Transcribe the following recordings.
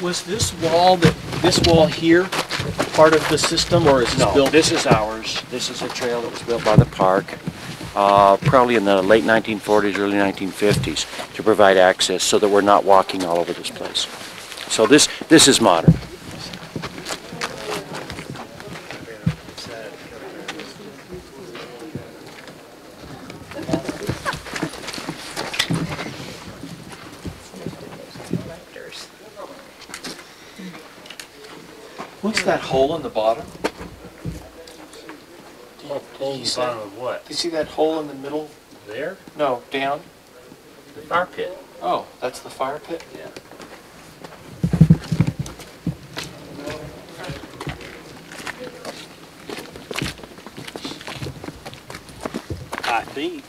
Was this wall here part of the system, or is this No, built? this is ours. This is a trail that was built by the park, probably in the late 1940s, early 1950s, to provide access so that we're not walking all over this place. So this is modern. What's that hole in the bottom? Hole in the bottom of what? Do you see that hole in the middle? There? No, down. The fire pit. Oh, that's the fire pit? Yeah. I think.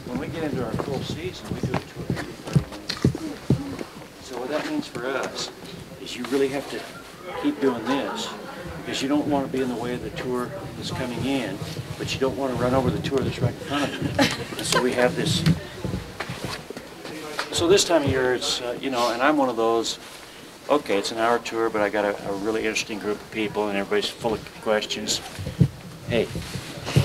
When we get into our full season, we do a tour every 30 minutes. So what that means for us is you really have to keep doing this, because you don't want to be in the way of the tour that's coming in, but you don't want to run over the tour that's right in front of you. And so we have this. So this time of year, it's, you know, and I'm one of those, okay, it's an hour tour, but I got a really interesting group of people and everybody's full of questions. Hey,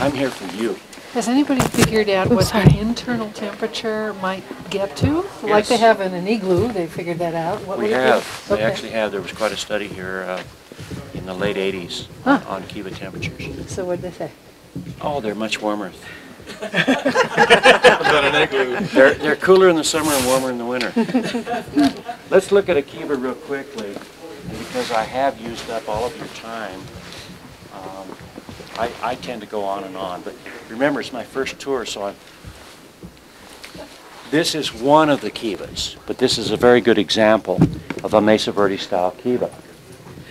I'm here for you. Has anybody figured out what the internal temperature might get to? Like they have in an igloo, they figured that out. What We would it have. be? They actually have. There was quite a study here in the late 80s on Kiva temperatures. So what did they say? Oh, they're much warmer. Than an igloo. They're cooler in the summer and warmer in the winter. Let's look at a Kiva real quickly, and because I have used up all of your time, I tend to go on and on. But remember, it's my first tour, so this is one of the Kivas, but this is a very good example of a Mesa Verde style Kiva,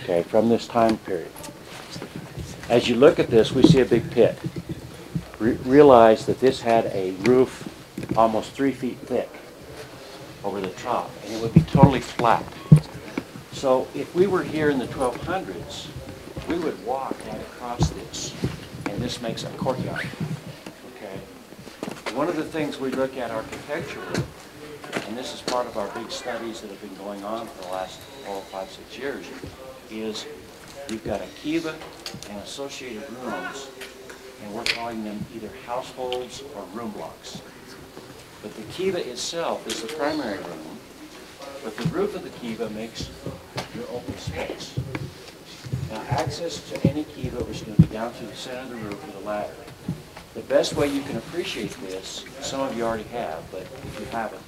okay, from this time period. As you look at this, we see a big pit. Realize that this had a roof almost 3 feet thick over the top, and it would be totally flat. So if we were here in the 1200s, we would walk right across this, and this makes a courtyard. Okay. One of the things we look at architecturally, and this is part of our big studies that have been going on for the last 4, 5, 6 years, is you've got a Kiva and associated rooms, and we're calling them either households or room blocks. But the Kiva itself is the primary room, but the roof of the Kiva makes your open space. Now, access to any Kiva is going to be down through the center of the roof with a ladder. The best way you can appreciate this, some of you already have, but if you haven't,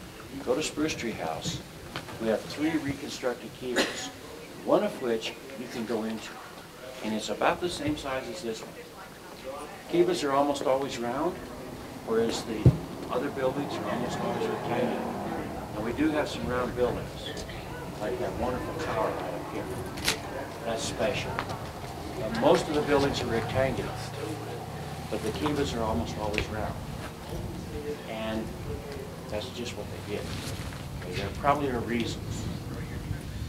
go to Spruce Tree House. We have 3 reconstructed Kivas, one of which you can go into, and it's about the same size as this one. Kivas are almost always round, whereas the other buildings are almost always rectangular. And we do have some round buildings, like that wonderful tower right up here. That's special. Most of the buildings are rectangular, but the Kivas are almost always round. And that's just what they did. Okay, there probably are reasons.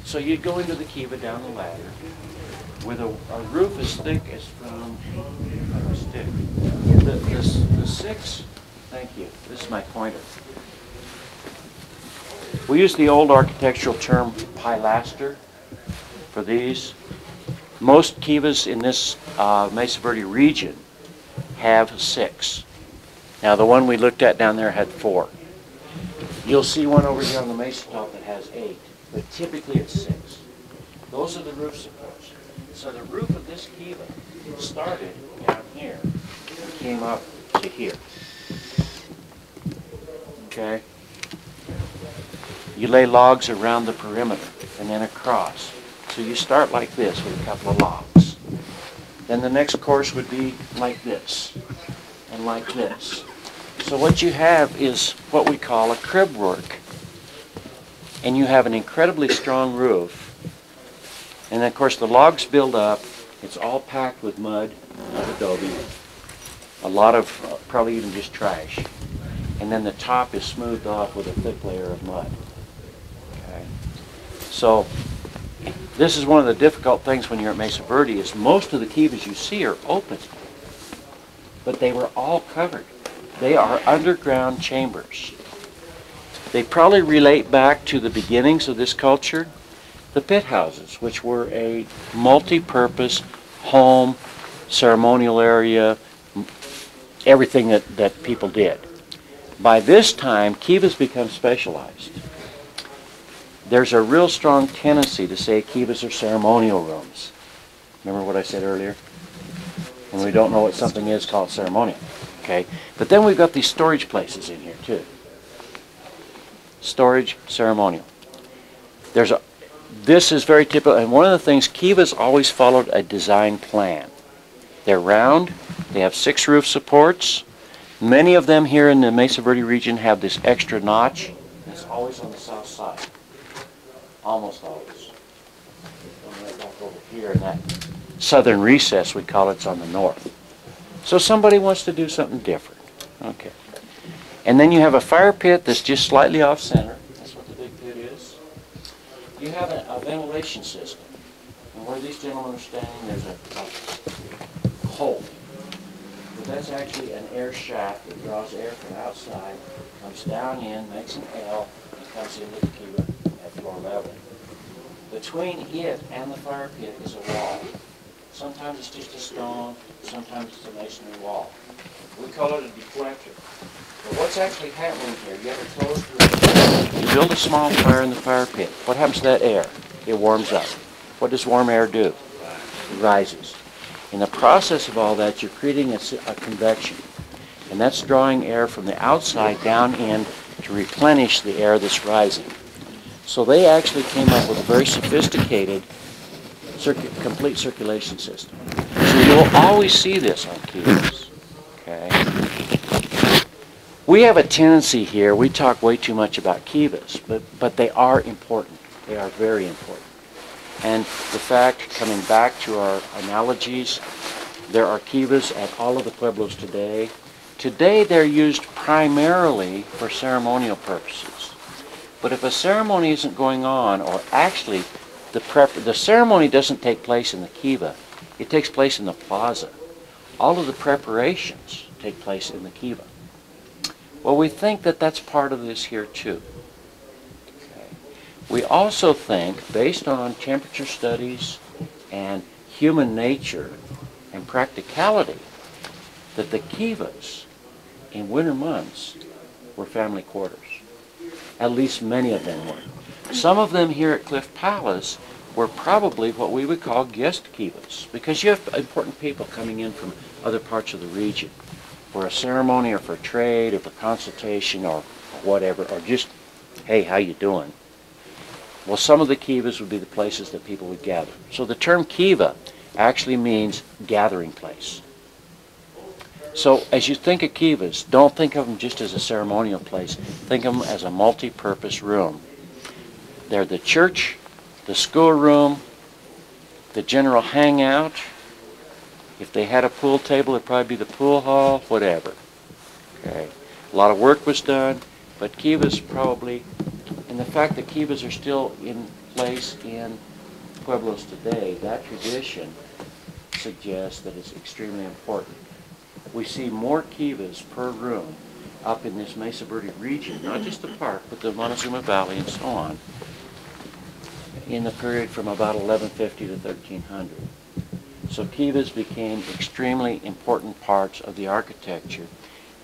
So you'd go into the Kiva down the ladder with a roof as thick as from a stick. The 6, thank you, this is my pointer. We use the old architectural term pilaster for these. Most Kivas in this Mesa Verde region have 6. Now the one we looked at down there had 4. You'll see one over here on the Mesa top that has 8, but typically it's 6. Those are the roof supports. So the roof of this Kiva started down here and came up to here. Okay? You lay logs around the perimeter and then across. So you start like this with a couple of logs. Then the next course would be like this and like this. So what you have is what we call a crib work. And you have an incredibly strong roof And of course the logs build up. It's all packed with mud, not adobe. A lot of, probably even just trash. And then the top is smoothed off with a thick layer of mud. Okay. So this is one of the difficult things when you're at Mesa Verde is most of the kivas you see are open. But they were all covered. They are underground chambers. They probably relate back to the beginnings of this culture, the pit houses, which were a multi-purpose home, ceremonial area, everything that people did. By this time, kivas become specialized. There's a real strong tendency to say kivas are ceremonial rooms. Remember what I said earlier? When we don't know what something is, call it ceremonial. Okay? But then we've got these storage places in here too. Storage, ceremonial. This is very typical, and one of the things, kivas always followed a design plan. They're round, they have 6 roof supports. Many of them here in the Mesa Verde region have this extra notch, and it's always on the south side. Almost always. And right back over here in that southern recess, we call it's on the north. So somebody wants to do something different. Okay. And then you have a fire pit that's just slightly off center. That's what the big pit is. You have a ventilation system. And where these gentlemen are standing, there's a hole. But that's actually an air shaft that draws air from outside, comes down in, makes an L, and comes into the kiva at floor level. Between it and the fire pit is a wall. Sometimes it's just a stone, sometimes it's a masonry wall. We call it a deflector. But what's actually happening here, you have a closed room. You build a small fire in the fire pit. What happens to that air? It warms up. What does warm air do? It rises. In the process of all that, you're creating a convection. And that's drawing air from the outside down in to replenish the air that's rising. So they actually came up with a very sophisticated complete circulation system. So you'll always see this on kivas. Okay. We have a tendency here, we talk way too much about kivas, but they are important. They are very important. And the fact, coming back to our analogies, there are kivas at all of the pueblos today. Today they're used primarily for ceremonial purposes. But if a ceremony isn't going on, or actually the ceremony doesn't take place in the kiva, it takes place in the plaza. All of the preparations take place in the kiva. Well, we think that that's part of this here too. Okay. We also think, based on temperature studies and human nature and practicality, that the kivas in winter months were family quarters. At least many of them were. Some of them here at Cliff Palace were probably what we would call guest kivas, because you have important people coming in from other parts of the region for a ceremony or for trade or for consultation or whatever, or just, hey, how you doing? Well, some of the kivas would be the places that people would gather. So the term kiva actually means gathering place. So as you think of kivas, don't think of them just as a ceremonial place. Think of them as a multi-purpose room. They're the church, the schoolroom, the general hangout. If they had a pool table, it'd probably be the pool hall, whatever. Okay. A lot of work was done, but kivas probably, and the fact that kivas are still in place in pueblos today, that tradition suggests that it's extremely important. We see more kivas per room up in this Mesa Verde region, not just the park, but the Montezuma Valley and so on, in the period from about 1150 to 1300. So kivas became extremely important parts of the architecture,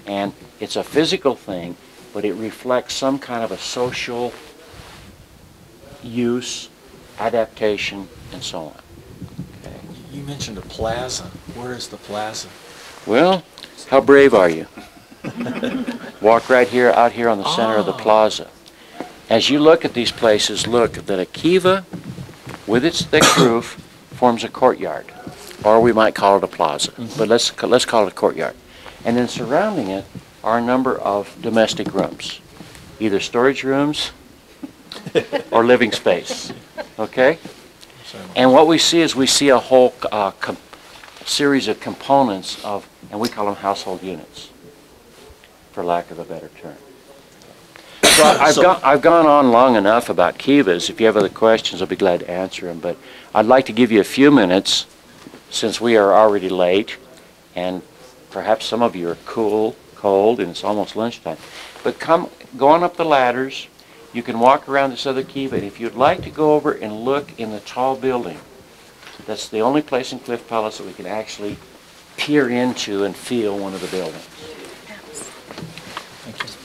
and it's a physical thing, but it reflects some kind of a social use, adaptation, and so on. Okay. You mentioned a plaza. Where is the plaza? Well, how brave are you? Walk right here, out here on the center of the plaza. As you look at these places, look that a kiva with its thick roof forms a courtyard, or we might call it a plaza, but let's call it a courtyard. And then surrounding it are a number of domestic rooms, either storage rooms or living space. Okay? And what we see is we see a whole series of components of, and we call them household units, for lack of a better term. So I've gone on long enough about kivas. If you have other questions, I'll be glad to answer them. But I'd like to give you a few minutes, since we are already late, and perhaps some of you are cold, and it's almost lunchtime. But go on up the ladders. You can walk around this other kiva, and if you'd like to go over and look in the tall building, that's the only place in Cliff Palace that we can actually peer into and feel one of the buildings.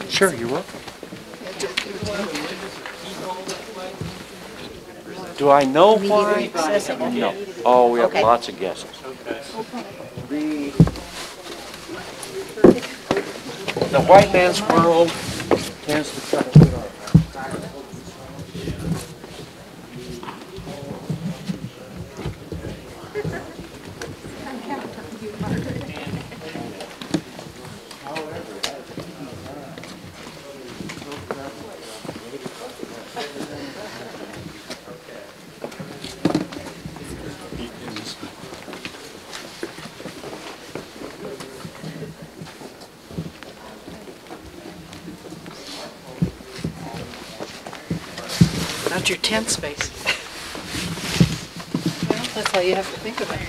Sure, you're welcome. Do I know why? No. Oh, we have lots of guesses. The white man's world tends to try to put on. Not your tent space. Well, that's how you have to think of it.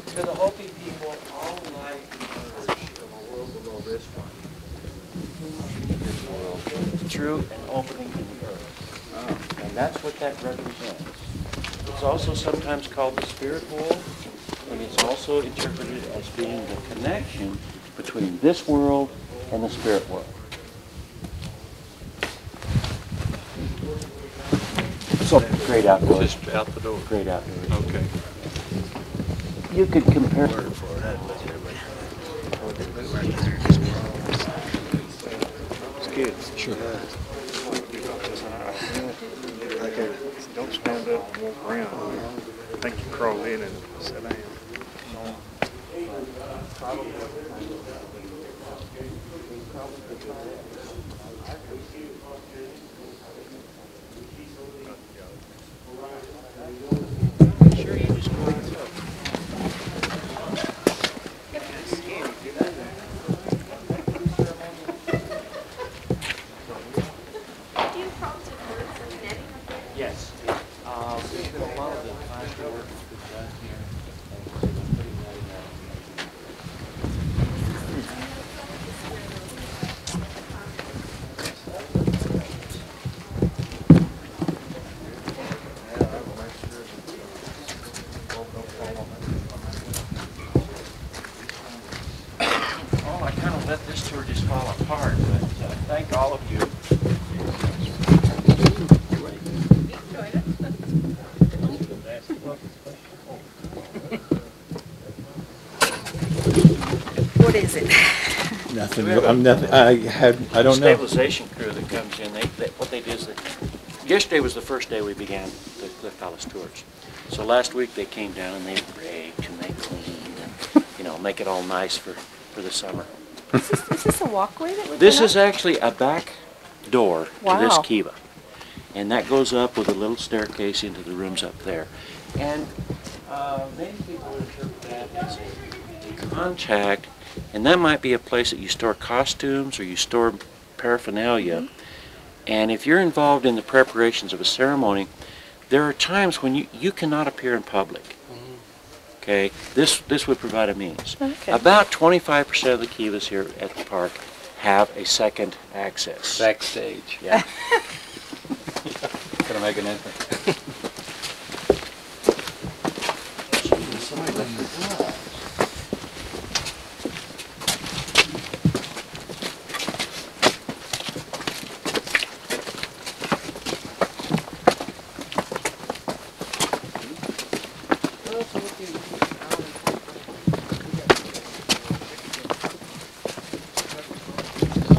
To the Hopi people, all life emerged from a world below this one. This world, through an opening in the earth. And that's what that represents. It's also sometimes called the spirit world, and it's also interpreted as being the connection between this world and the spirit world. So great outdoors. Just out the door. Great outdoors. Okay. You could compare. It's good. Sure. Okay. Don't stand up and walk around. I think you crawl in and sit down. Yes. There's been a lot of the time work that's done here. Oh, I kind of let this tour just fall apart, but thank all of you. What is it? Nothing. I'm nothing. I don't know. Stabilization crew that comes in. What they do is yesterday was the first day we began the Cliff Palace tours. So last week they came down and they raked and they cleaned and make it all nice for the summer. Is this a walkway that would This is actually a back door to this Wow. kiva, and that goes up with a little staircase into the rooms up there. And many people interpret that as a contact, and that might be a place that you store costumes or you store paraphernalia. And if you're involved in the preparations of a ceremony, there are times when you cannot appear in public. Okay, this would provide a means. Okay. About 25% of the kivas here at the park have a second access. Backstage. Yeah. Gonna make an entrance.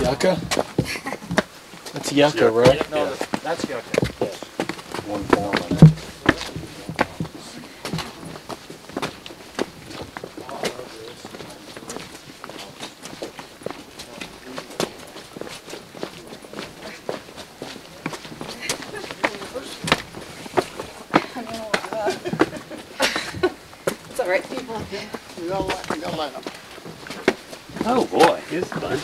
Yucca? That's yucca, right? No, That's yucca. yes. One form of it. It's all right, people. Oh boy. It's fun.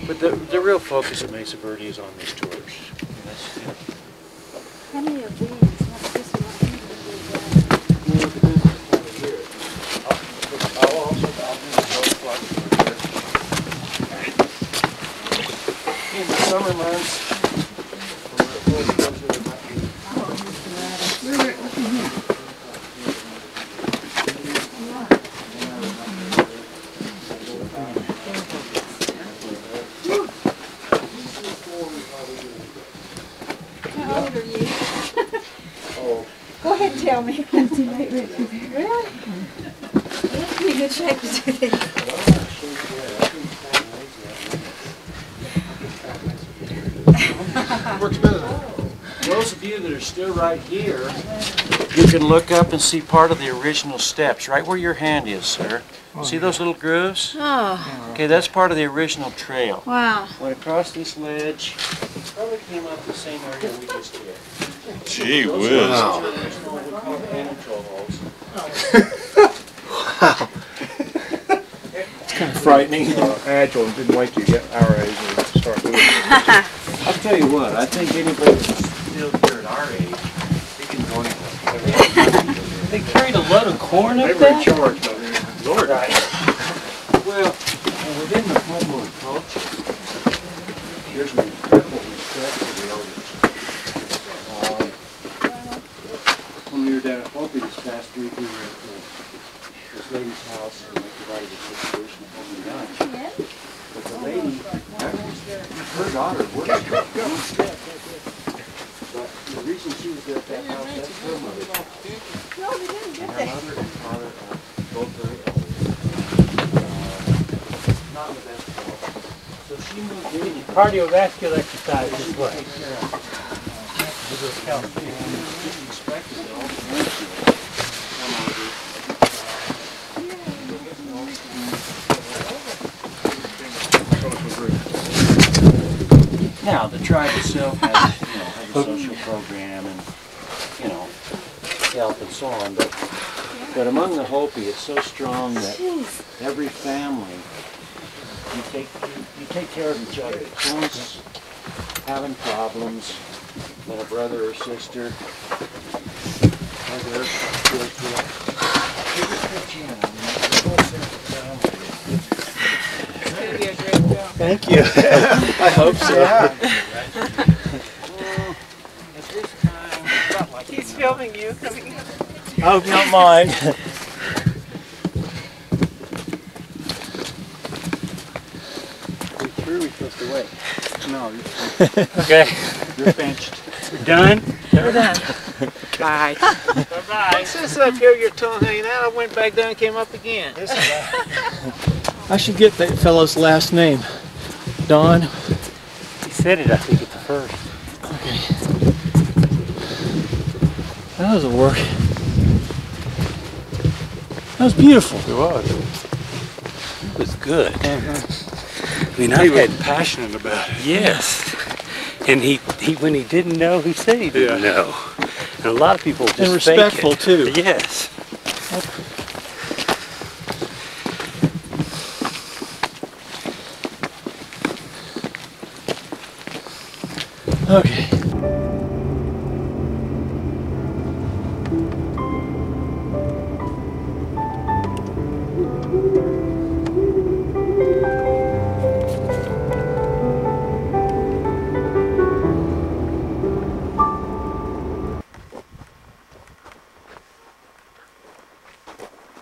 But the real focus of Mesa Verde is on these tours. How many of these? Not this one. In the summer months, How old are you? Go ahead and tell me. Really? You're in good shape to do this. those of you that are still right here, you can look up and see part of the original steps, right where your hand is, sir. See those little grooves? Oh, Okay, that's part of the original trail. wow. Went across this ledge, probably came up the same area we just did. Gee Those whiz. are the original, what we call hand control holes. Kind of frightening. Agile and didn't wait till you get our age and start doing it. I'll tell you what, I think anybody that's still here at our age, they can go anywhere. They carried a load of corn They up were in there? charge, though. Lord. Well, within the homeland culture, there's an incredible respect for the elders. When we were down at Hopi this past week, we were at this lady's house and they provided us with traditional homely lunch. But the lady, her daughter works there. But the reason she was there at that house, that's her mother. No, they didn't And get her that. mother and father are both very elders. Not in the best health. So she moved in. Cardiovascular exercise this way. Take care of her. Didn't expect it at all. Now, the tribe itself has, has a social program and, help and so on, but among the Hopi, it's so strong that every family, you take care of each other. If someone's having problems, then a brother or sister, or their spiritual, they just pitch in. The whole sense of family. Thank you. I hope so. At this time, not like He's filming you coming in. I hope you don't mind. We're supposed to wait. No, Okay, you're benched. we're done. We're done. Bye. Bye-bye. Since up here you're telling me that, I went back down and came up again. I should get that fellow's last name. Don? He said it, I think, at the first. Okay. That was a work. That was beautiful. It was. It was good. I mean, He was passionate about it. yes. And he when he didn't know, he said he didn't know. And a lot of people just And fake respectful, it. too. Yes. Okay.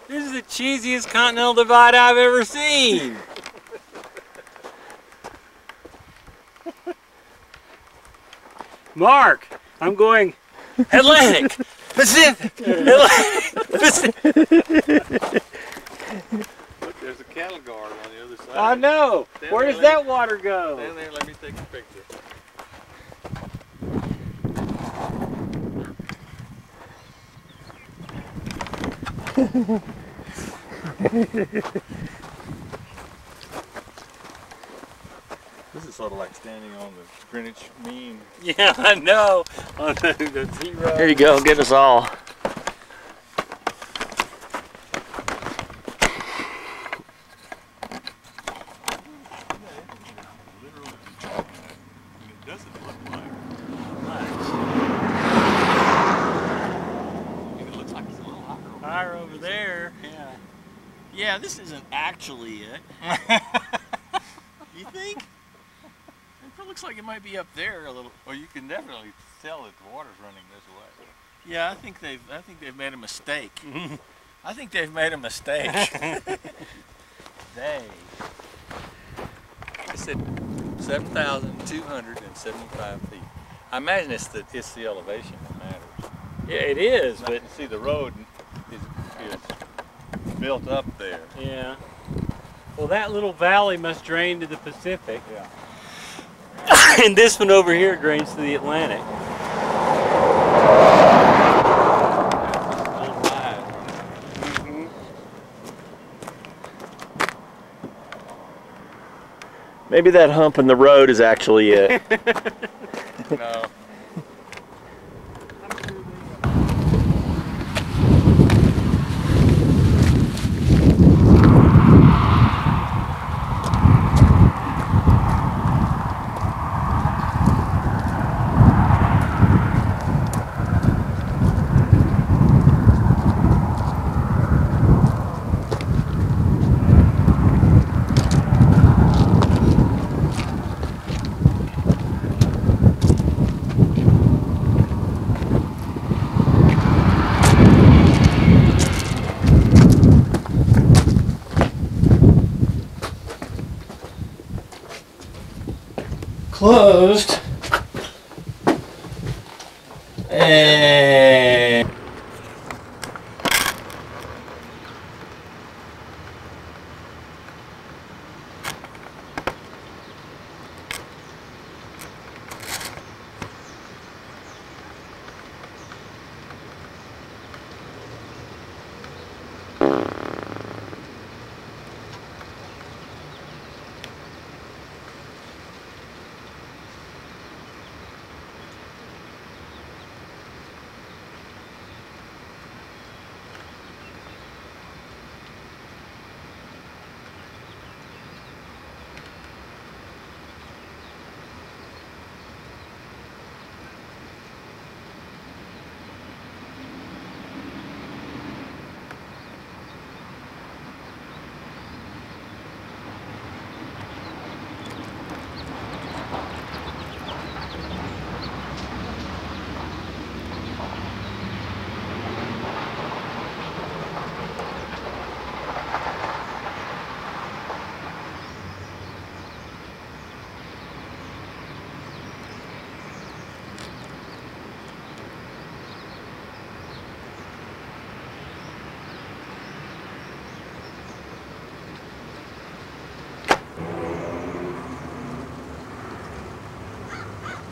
This is the cheesiest continental divide I've ever seen. Mark, I'm going Atlantic, Pacific, Atlantic, Pacific. Look, there's a cattle guard on the other side. I know. Where does that water go? Stand there, let me take a picture. This is sort of like standing on the Greenwich mean. Yeah, I know. On the zero. Here you go, get us all. It doesn't look like it looks like it's a little Higher over there. Yeah. Yeah, this isn't actually it. You think? It looks like it might be up there a little. Well, you can definitely tell that the water's running this way. Yeah, I think they've made a mistake. I think they've made a mistake. They. It said 7,275 feet. I imagine it's the elevation that matters. Yeah, it is, But but you see, the road is built up there. yeah. Well, that little valley must drain to the Pacific. Yeah. And this one over here drains to the Atlantic. It's a little wide. Maybe that hump in the road is actually it. No. Closed. And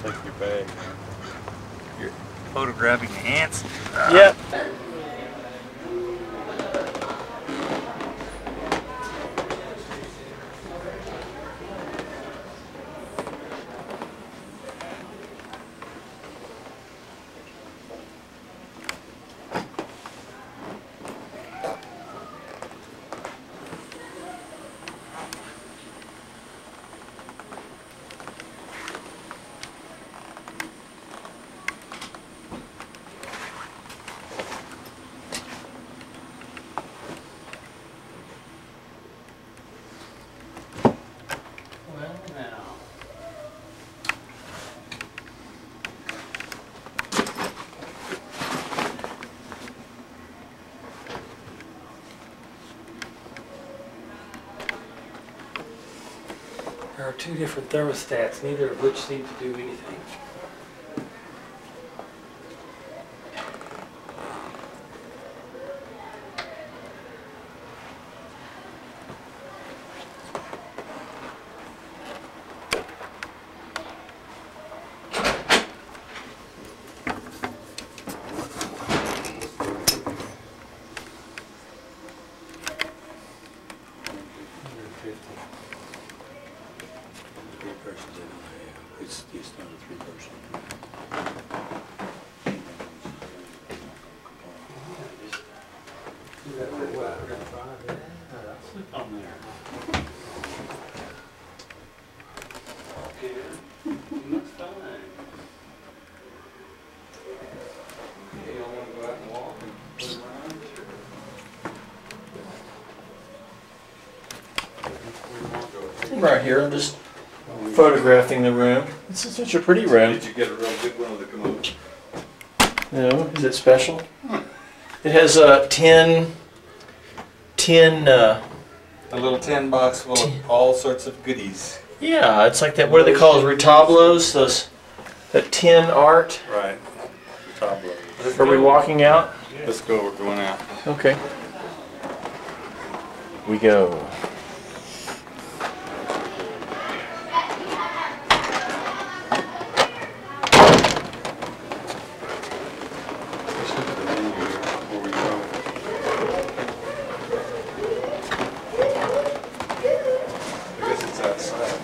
Take your bag. You're photographing the ants. yep. There are two different thermostats, neither of which seem to do anything. It's not a three-person. On there. Okay, looks fine. Okay, y'all want to go out and walk and play around? Right here, I'm just photographing the room. This is such a pretty room. Did you get a real good one of the commode? No, is it special? It has 10 A little tin box full of all sorts of goodies. yeah, it's like that, what do they call those, retablos? Those, that tin art? Right. Tableau. Are we walking out? Let's go, we're going out. Okay. We go. I guess it's outside.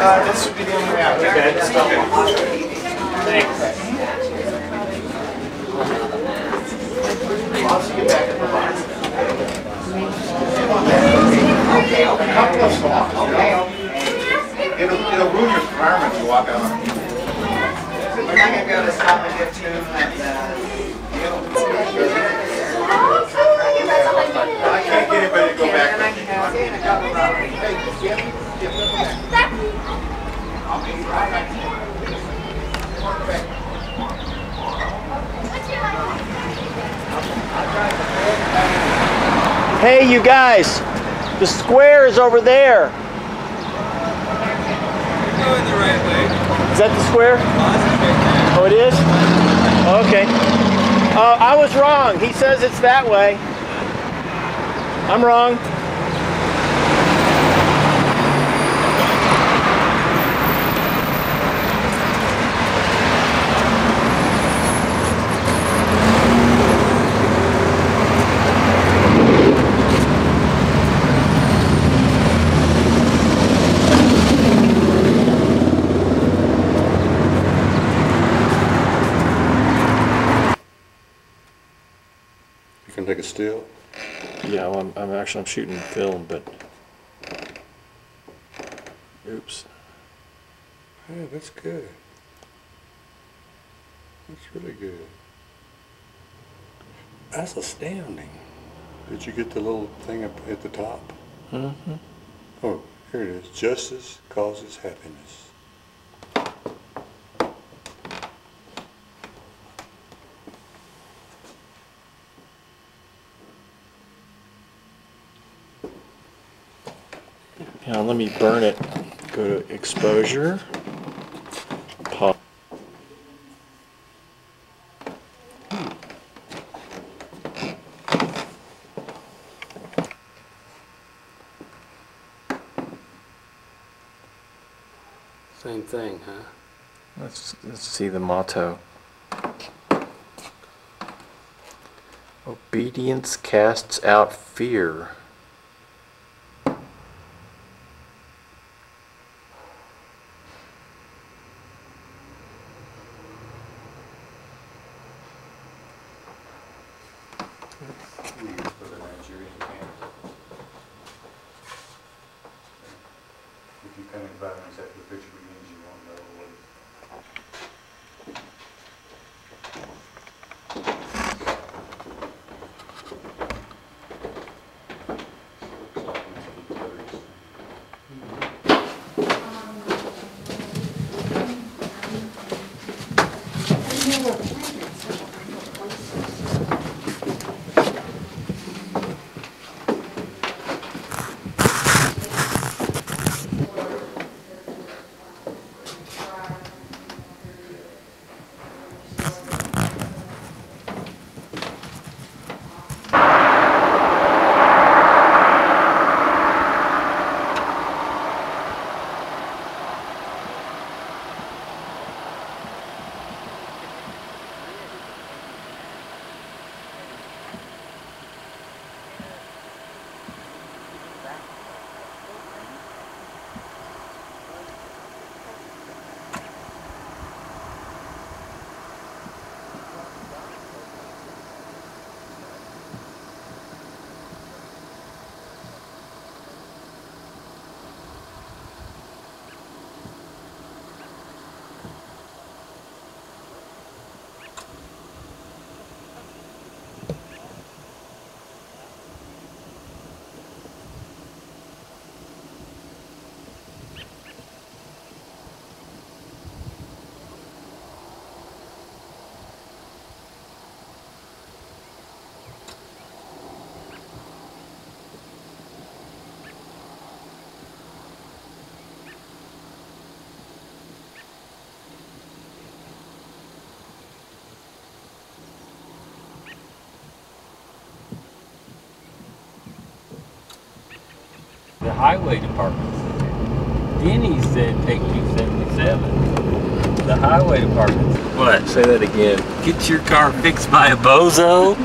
This would be the only way out. Okay. Thanks. I'll see you back at the box. Okay. It'll ruin your car if you walk out. We're not going to be able to stop and get to I can't get anybody to go back. Hey, you guys, the square is over there. You're going the right way. Is that the square? Oh, it is? Okay. I was wrong. He says it's that way. I'm wrong. You can take a still. Yeah, well, I'm shooting film, but oops. Yeah, that's good. That's really good. That's astounding. Did you get the little thing up at the top? Mm-hmm. Oh, here it is. Justice causes happiness. Now let me burn it. Go to exposure. Pop. Same thing, huh? Let's see the motto. Obedience casts out fear. If you come in 5 minutes after the picture begins, you won't know what. the highway department said. Denny said take 277. The highway department. What? Say that again. Get your car fixed by a bozo?